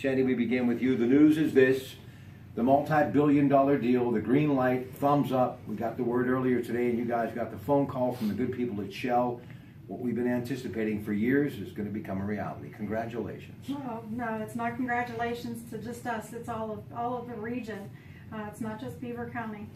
Shandy, we begin with you. The news is this: the multi-billion-dollar deal, the green light, thumbs up. We got the word earlier today, and you guys got the phone call from the good people at Shell. What we've been anticipating for years is going to become a reality. Congratulations. Well, no, it's not congratulations to just us. It's all of the region. It's not just Beaver County.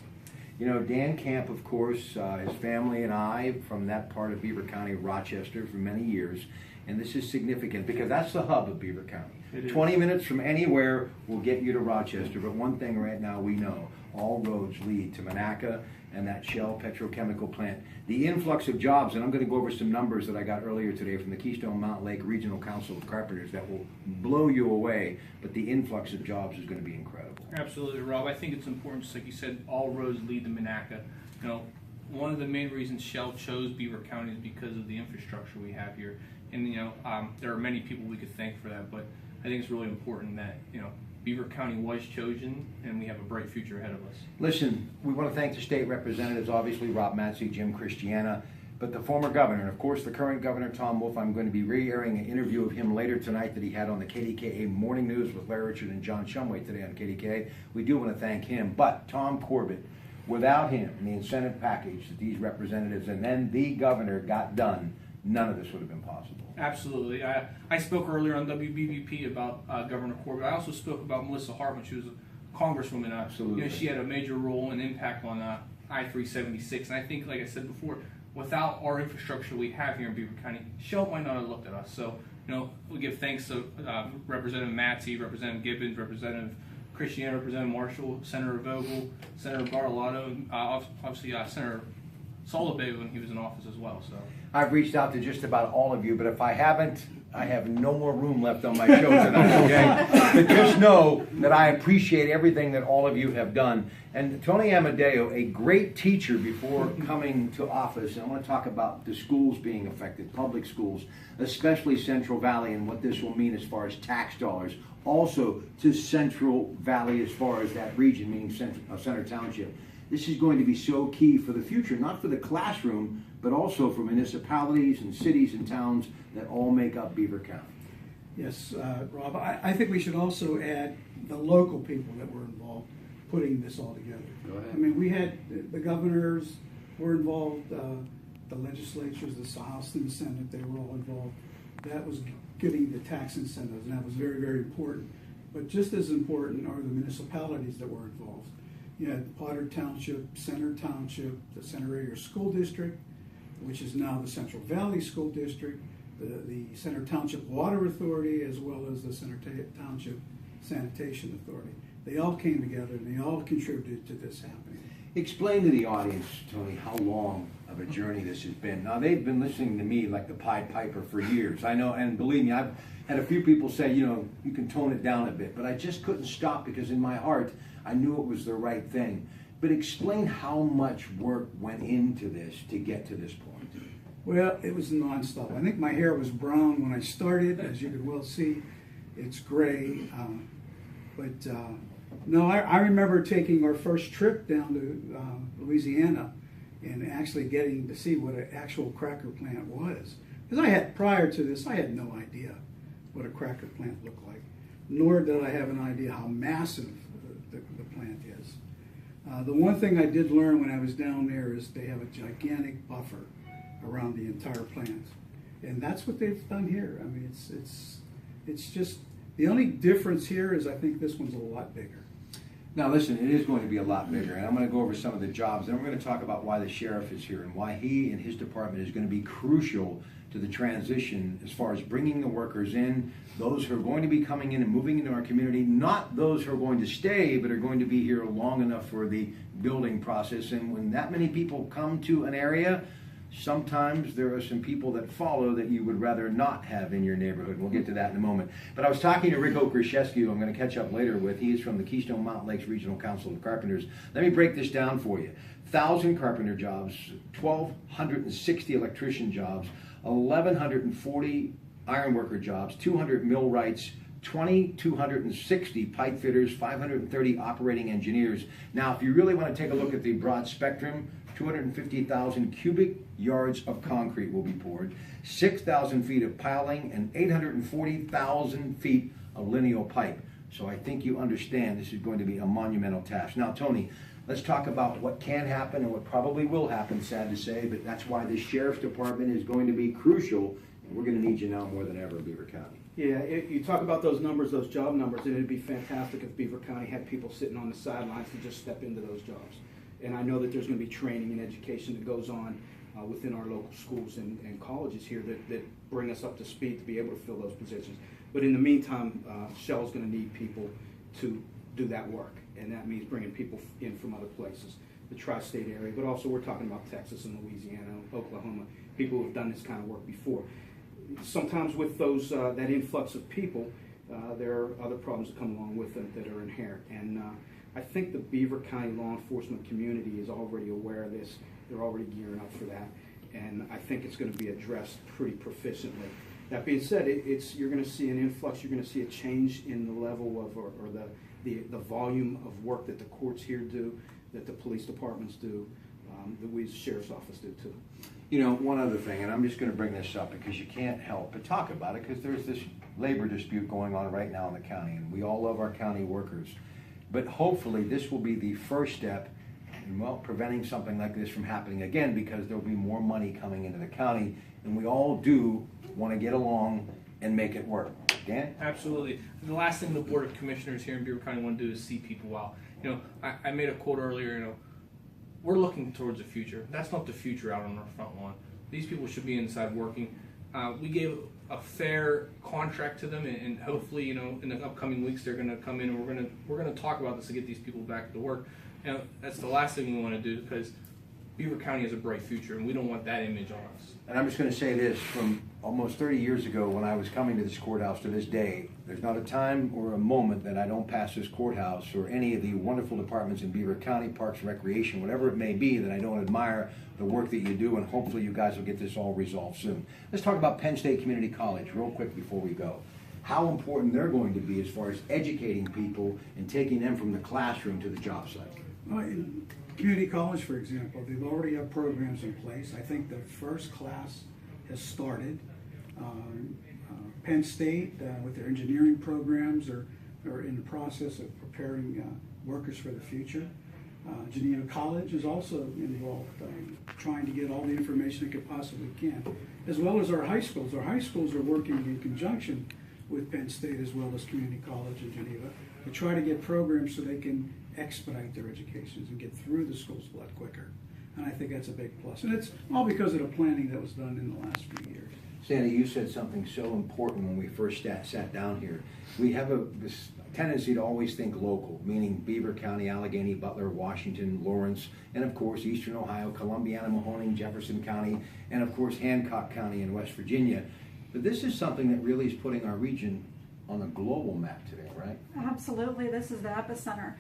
You know, Dan Camp, of course, his family and I from that part of Beaver County, Rochester, for many years. And this is significant because that's the hub of Beaver County. 20 minutes from anywhere will get you to Rochester. But one thing right now we know, all roads lead to Monaca and that Shell petrochemical plant. The influx of jobs, and I'm going to go over some numbers that I got earlier today from the Keystone Mountain Lake Regional Council of Carpenters that will blow you away, but the influx of jobs is going to be incredible. Absolutely, Rob. I think it's important, just like you said, all roads lead to Monaca. You know, one of the main reasons Shell chose Beaver County is because of the infrastructure we have here. And, you know, there are many people we could thank for that, but I think it's really important that, you know, Beaver County was chosen, and we have a bright future ahead of us. Listen, we want to thank the state representatives, obviously Rob Matsey, Jim Christiana, but the former governor, and of course the current governor, Tom Wolf. I'm going to be re-airing an interview of him later tonight that he had on the KDKA Morning News with Larry Richard and John Shumway today on KDKA. We do want to thank him, but Tom Corbett, without him and the incentive package that these representatives and then the governor got done, none of this would have been possible. Absolutely. I spoke earlier on WBBP about Governor Corbett. I also spoke about Melissa Hartman. She was a congresswoman. Absolutely. You know, she had a major role and impact on I-376. And I think, like I said before, without our infrastructure we have here in Beaver County, Shell might not have looked at us. So, you know, we give thanks to Representative Matsey, Representative Gibbons, Representative Christiana, Representative Marshall, Senator Vogel, Senator Bartolotto, and obviously Senator Solobay when he was in office as well. So I've reached out to just about all of you, but if I haven't, I have no more room left on my show tonight, okay? But just know that I appreciate everything that all of you have done. And Tony Amadeo, a great teacher before coming to office, and I want to talk about the schools being affected, public schools, especially Central Valley, and what this will mean as far as tax dollars. Also to Central Valley as far as that region, meaning Center Township. This is going to be so key for the future, not for the classroom, but also for municipalities and cities and towns that all make up Beaver County. Yes, Rob, I think we should also add the local people that were involved putting this all together. Go ahead. I mean, we had the governors were involved, the legislatures, the House and the Senate, they were all involved. That was getting the tax incentives, and that was very, very important. But just as important are the municipalities that were involved. You had Potter Township, Center Township, the Center Area School District, which is now the Central Valley School District, the Center Township Water Authority, as well as the Center Township Sanitation Authority. They all came together and they all contributed to this happening. Explain to the audience, Tony, how long of a journey this has been. Now, they've been listening to me like the Pied Piper for years. I know, and believe me, I've had a few people say, you know, you can tone it down a bit, but I just couldn't stop because in my heart, I knew it was the right thing. But explain how much work went into this to get to this point. Well, it was nonstop. I think my hair was brown when I started, as you can well see. It's gray. No, I remember taking our first trip down to Louisiana and actually getting to see what an actual cracker plant was. Because prior to this, I had no idea what a cracker plant looked like, nor did I have an idea how massive the plant is. The one thing I did learn when I was down there is they have a gigantic buffer around the entire plant, and that's what they've done here. I mean, it's just the only difference here is I think this one's a lot bigger. Now listen, it is going to be a lot bigger, and I'm going to go over some of the jobs, and we're going to talk about why the sheriff is here and why he and his department is going to be crucial to the transition as far as bringing the workers in, those who are going to be coming in and moving into our community, not those who are going to stay, but are going to be here long enough for the building process. And when that many people come to an area, sometimes there are some people that follow that you would rather not have in your neighborhood. We'll get to that in a moment. But I was talking to Rick Okreshescu, I'm going to catch up later with. He is from the Keystone Mountain Lakes Regional Council of Carpenters. Let me break this down for you. 1,000 carpenter jobs, 1,260 electrician jobs, 1,140 ironworker jobs, 200 millwrights, 2,260 pipe fitters, 530 operating engineers. Now, if you really want to take a look at the broad spectrum, 250,000 cubic yards of concrete will be poured, 6,000 feet of piling, and 840,000 feet a lineal pipe. So I think you understand this is going to be a monumental task. Now, Tony, let's talk about what can happen and what probably will happen, sad to say, but that's why the Sheriff's Department is going to be crucial, and we're going to need you now more than ever in Beaver County. Yeah, you talk about those numbers, those job numbers, and it'd be fantastic if Beaver County had people sitting on the sidelines to just step into those jobs. And I know that there's going to be training and education that goes on within our local schools and colleges here that bring us up to speed to be able to fill those positions. But in the meantime, Shell's going to need people to do that work, and that means bringing people in from other places, the tri-state area, but also we're talking about Texas and Louisiana, Oklahoma, people who have done this kind of work before. Sometimes with those that influx of people, there are other problems that come along with them that are inherent. And I think the Beaver County law enforcement community is already aware of this. They're already gearing up for that. And I think it's going to be addressed pretty proficiently. That being said, you're going to see an influx. You're going to see a change in the level of, or the volume of work that the courts here do, that the police departments do, that we as Sheriff's Office do too. You know, one other thing, and I'm just going to bring this up because you can't help but talk about it, because there's this labor dispute going on right now in the county, and we all love our county workers. But hopefully this will be the first step in, well, preventing something like this from happening again, because there'll be more money coming into the county, and we all do want to get along and make it work. Dan? Absolutely. The last thing the Board of Commissioners here in Beaver County want to do is see people out. You know, I made a quote earlier, you know, we're looking towards the future. That's not the future out on our front lawn. These people should be inside working. We gave a fair contract to them, and hopefully, you know, in the upcoming weeks they're going to come in, and we're going to talk about this to get these people back to work. You know, that's the last thing we want to do, because Beaver County has a bright future, and we don't want that image on us. And I'm just going to say this, from almost 30 years ago when I was coming to this courthouse to this day, there's not a time or a moment that I don't pass this courthouse or any of the wonderful departments in Beaver County, Parks and Recreation, whatever it may be, that I don't admire the work that you do, and hopefully you guys will get this all resolved soon. Let's talk about Penn State Community College real quick before we go. How important they're going to be as far as educating people and taking them from the classroom to the job site. Well, in community college, for example, they've already have programs in place. I think the first class has started. Penn State, with their engineering programs, are in the process of preparing workers for the future. Geneva College is also involved, trying to get all the information it could possibly can, as well as our high schools. Our high schools are working in conjunction with Penn State as well as Community College in Geneva to try to get programs so they can expedite their educations and get through the schools a lot quicker. And I think that's a big plus. And it's all because of the planning that was done in the last few years. Sandy, you said something so important when we first sat down here. We have this tendency to always think local, meaning Beaver County, Allegheny, Butler, Washington, Lawrence, and of course Eastern Ohio, Columbiana, Mahoning, Jefferson County, and of course Hancock County in West Virginia. But this is something that really is putting our region on a global map today, right? Absolutely, this is the epicenter.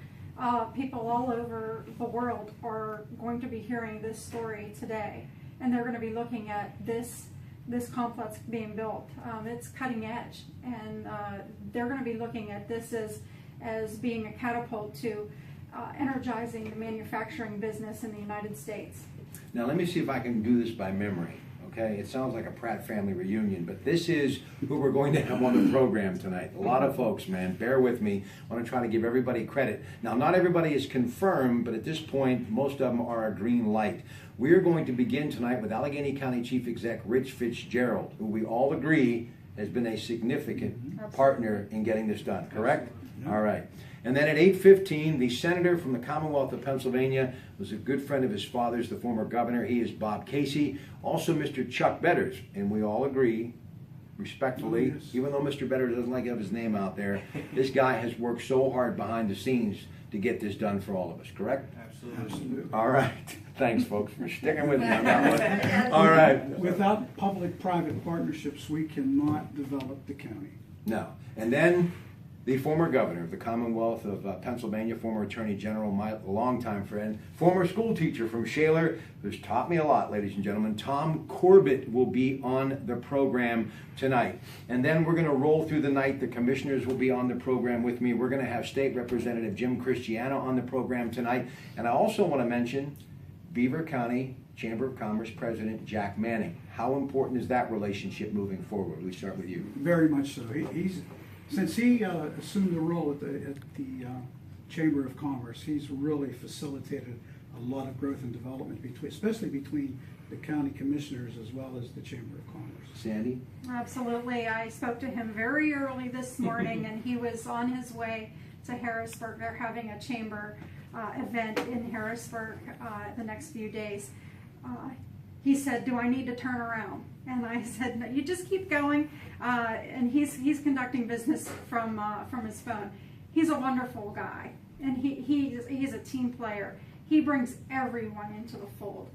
People all over the world are going to be hearing this story today, and they're going to be looking at this complex being built. It's cutting edge, and they're going to be looking at this as being a catapult to energizing the manufacturing business in the United States. Now let me see if I can do this by memory. Okay, it sounds like a Pratt family reunion, but this is who we're going to have on the program tonight. A lot of folks, man, bear with me. I want to try to give everybody credit. Now, not everybody is confirmed, but at this point, most of them are a green light. We are going to begin tonight with Allegheny County Chief Exec Rich Fitzgerald, who we all agree has been a significant partner in getting this done, correct? All right. And then at 8:15, the senator from the Commonwealth of Pennsylvania was a good friend of his father's, the former governor. He is Bob Casey. Also Mr. Chuck Betters, and we all agree, respectfully, even though Mr. Betters doesn't like to have his name out there, this guy has worked so hard behind the scenes to get this done for all of us, correct? Absolutely. All right. Thanks, folks, for sticking with me on that one. All right. Without public-private partnerships, we cannot develop the county. No. And then the former governor of the Commonwealth of Pennsylvania, former Attorney General, my longtime friend, former school teacher from Shaler, who's taught me a lot, ladies and gentlemen, Tom Corbett will be on the program tonight. And then we're going to roll through the night. The commissioners will be on the program with me. We're going to have State Representative Jim Cristiano on the program tonight. And I also want to mention Beaver County Chamber of Commerce President Jack Manning. How important is that relationship moving forward? We start with you. Very much so. Since he assumed the role at the Chamber of Commerce, he's really facilitated a lot of growth and development, especially between the county commissioners as well as the Chamber of Commerce. Sandy? Absolutely. I spoke to him very early this morning, and he was on his way to Harrisburg. They're having a chamber event in Harrisburg the next few days. He said, "Do I need to turn around?" And I said, "No, you just keep going." And he's conducting business from his phone. He's a wonderful guy, and he's a team player. He brings everyone into the fold.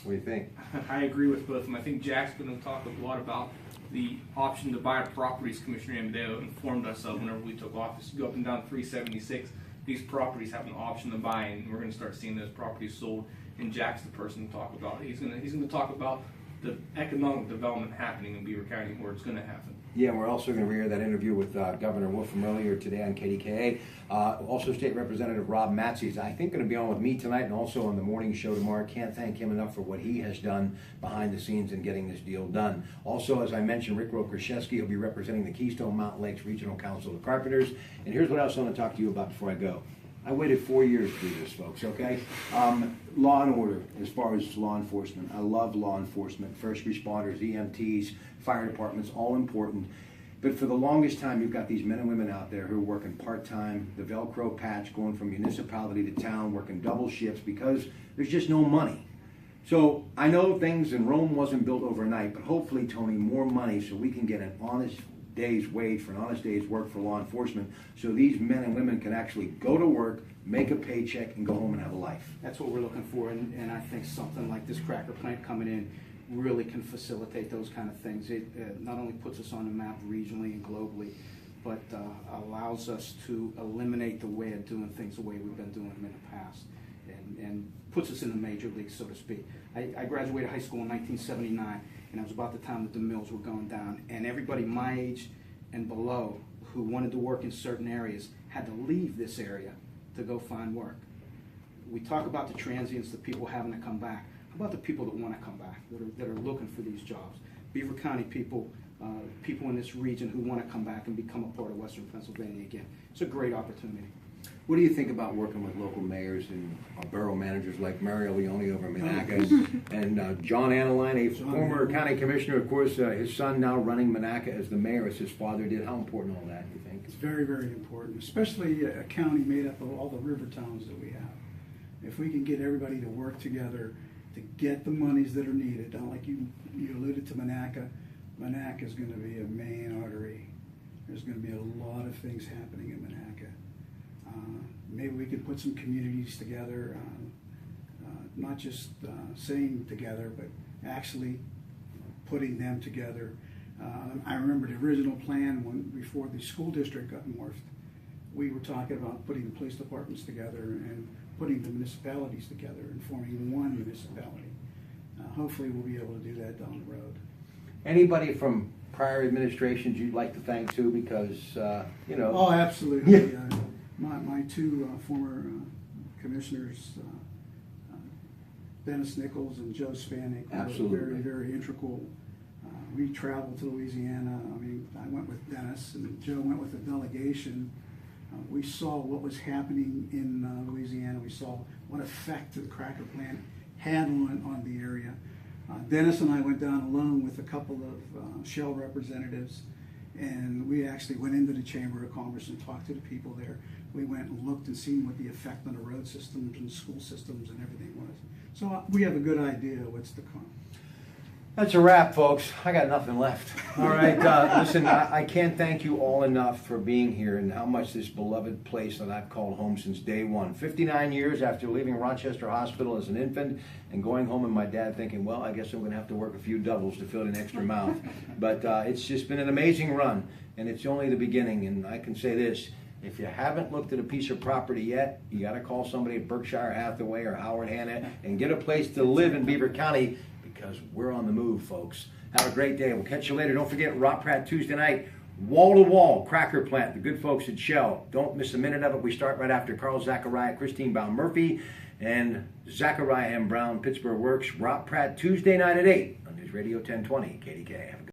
What do you think? I agree with both of them. I think Jack's going to talk a lot about the option to buy properties Commissioner Amadeo informed us of whenever we took office. You go up and down 376, these properties have an option to buy, and we're going to start seeing those properties sold. And Jack's the person to talk about it. He's going to talk about the economic development happening in Beaver County, where it's going to happen. Yeah, we're also going to hear that interview with Governor Wolf from earlier today on KDKA. Also, State Representative Rob Matze is, I think, going to be on with me tonight and also on the morning show tomorrow. Can't thank him enough for what he has done behind the scenes in getting this deal done. Also, as I mentioned, Rick Rokrzyzewski will be representing the Keystone Mountain Lakes Regional Council of Carpenters. And here's what else I want to talk to you about before I go. I waited 4 years to do this, folks, okay? Law and order, as far as law enforcement. I love law enforcement, first responders, EMTs, fire departments, all important. But for the longest time, you've got these men and women out there who are working part-time, the Velcro patch, going from municipality to town, working double shifts because there's just no money. So I know things in Rome wasn't built overnight, but hopefully, Tony, more money so we can get an honest day's wage for an honest day's work for law enforcement, so these men and women can actually go to work, make a paycheck, and go home and have a life. That's what we're looking for, and I think something like this cracker plant coming in really can facilitate those kind of things. It not only puts us on the map regionally and globally, but allows us to eliminate the way of doing things the way we've been doing them in the past, and puts us in the major leagues, so to speak. I graduated high school in 1979, and it was about the time that the mills were going down, and everybody my age and below who wanted to work in certain areas had to leave this area to go find work. We talk about the transients, the people having to come back. How about the people that want to come back, that are looking for these jobs? Beaver County people, people in this region who want to come back and become a part of Western Pennsylvania again. It's a great opportunity. What do you think about working with local mayors and borough managers like Mario Leone over in Monaca and John Analine, a former county commissioner, of course, his son now running Monaca as the mayor as his father did. How important all that, do you think? It's very, very important, especially a county made up of all the river towns that we have. If we can get everybody to work together to get the monies that are needed, like you alluded to Monaca, Monaca is going to be a main artery. There's going to be a lot of things happening in Monaca. Maybe we could put some communities together, not just saying together, but actually putting them together. I remember the original plan before the school district got morphed. We were talking about putting the police departments together and putting the municipalities together and forming one municipality. Hopefully we'll be able to do that down the road. Anybody from prior administrations you'd like to thank too, because, you know. Oh, absolutely. Yeah. My two former commissioners, Dennis Nichols and Joe Spanik, Absolutely. were very, very integral. We traveled to Louisiana. I mean, I went with Dennis and Joe went with the delegation. We saw what was happening in Louisiana. We saw what effect the cracker plant had on the area. Dennis and I went down alone with a couple of Shell representatives, and we actually went into the Chamber of Commerce and talked to the people there. We went and looked and seen what the effect on the road systems and school systems and everything was. So we have a good idea of what's to come. That's a wrap, folks. I got nothing left. All right, listen, I can't thank you all enough for being here and how much this beloved place that I've called home since day one. 59 years after leaving Rochester Hospital as an infant and going home and my dad thinking, well, I guess I'm going to have to work a few doubles to fill an extra mouth. But it's just been an amazing run, and it's only the beginning. And I can say this, if you haven't looked at a piece of property yet, you got to call somebody at Berkshire Hathaway or Howard Hanna and get a place to live in Beaver County, because we're on the move, folks. Have a great day. We'll catch you later. Don't forget, Rob Pratte Tuesday night, wall-to-wall, cracker plant, the good folks at Shell. Don't miss a minute of it. We start right after Carl Zachariah, Christine Baum-Murphy, and Zachariah M. Brown, Pittsburgh Works. Rob Pratte Tuesday night at 8 on News Radio 1020, KDK. Have a good